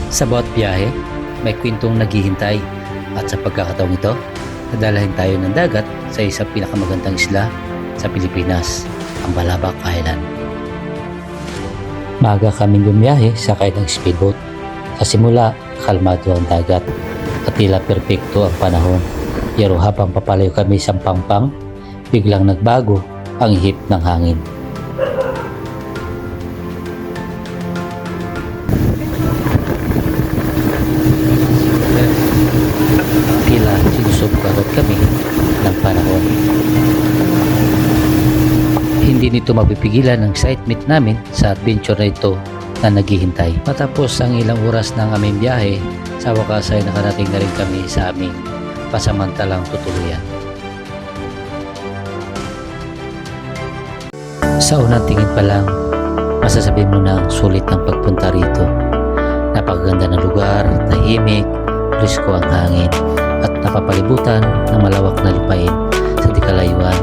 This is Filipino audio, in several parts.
Sa bawat biyahe, may kwentong naghihintay at sa pagkakataong ito, nadalahin tayo ng dagat sa isang pinakamagandang isla sa Pilipinas, ang Balabac Island. Maaga kaming bumiyahe sakay ng speedboat. Sa simula, kalmado ang dagat at tila perpekto ang panahon. Pero habang papalayo kami sa Pampang, biglang nagbago ang ihip ng hangin. Tila sinusubok agad kami ng panahon. Hindi nito mapipigilan ang excitement namin sa adventure na ito na naghihintay. Matapos ang ilang oras ng aming biyahe, sa wakas ay nakarating na rin kami sa aming pasamantalang tutuluyan. Sa unang tingin pa lang, masasabi mo na ang sulit ng pagpunta rito. Napakaganda ng lugar, tahimik, presko ang hangin, at napapalibutan ng malawak na lupain sa di kalayuan.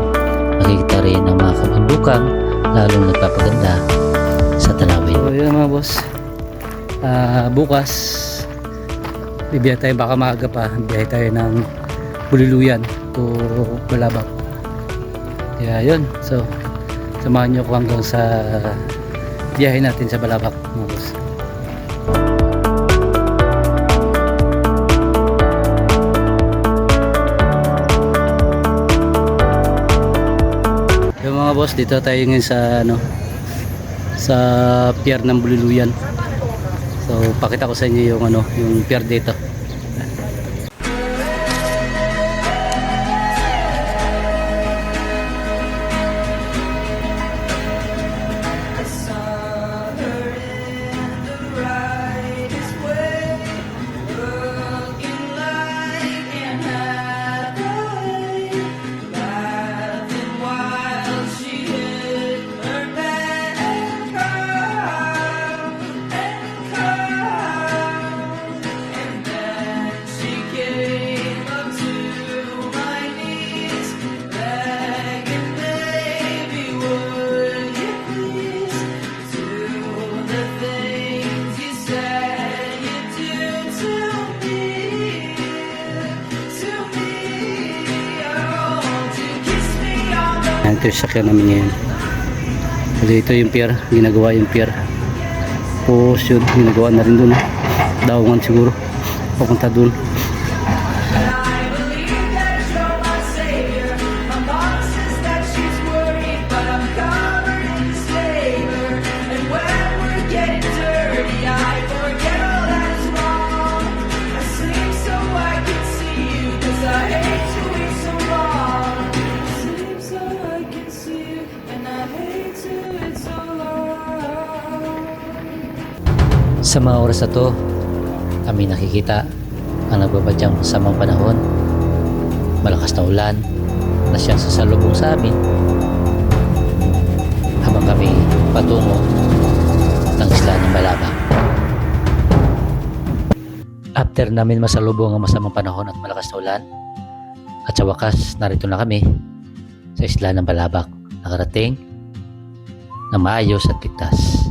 Nakikita rin ang mga kabundukang lalong nagpapaganda sa tanawin. So yun mga boss, bukas bibiyahe tayo, baka maaga pa, biyahe tayo ng Bululuyan to Balabac. Kaya yun, so samahan nyo ko hanggang sa biyahe natin sa Balabac mga boss. Yung mga boss, dito tayo ngayon sa sa pier ng Bululuyan. So pakita ko sa inyo yung yung pier dito. Ito yung sakyan namin ngayon. Kasi ito yung pier, ginagawa yung pier. Tapos yun, ginagawa na rin dun. Daungan siguro, papunta dun. Sa mga oras na to, kami nakikita ang nagbabadyang masamang panahon. Malakas na ulan na siyang sasalubong sa amin habang kami patungo ng isla ng Balabac. After namin masalubong ang masamang panahon at malakas na ulan, at sa wakas narito na kami sa isla ng Balabac, nakarating na maayos at ligtas.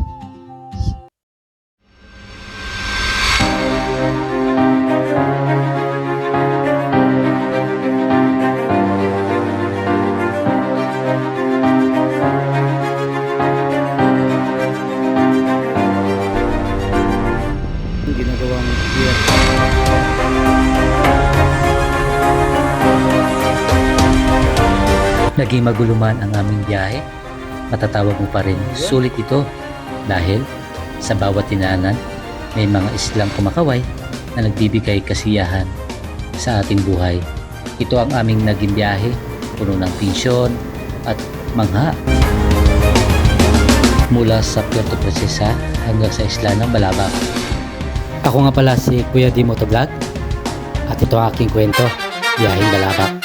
Ginagawang pier. Naging magulo man ang aming biyahe, matatawag mo pa rin sulit ito dahil sa bawat tinaanan may mga islang kumakaway na nagbibigay kasiyahan sa ating buhay. Ito ang aming naging biyahe, puno ng tensyon at mangha. Mula sa Puerto Princesa hanggang sa isla ng Balabac. Ako nga pala si Kuya D Motovlog at ito ang aking kwento, Biyaheng Balabac.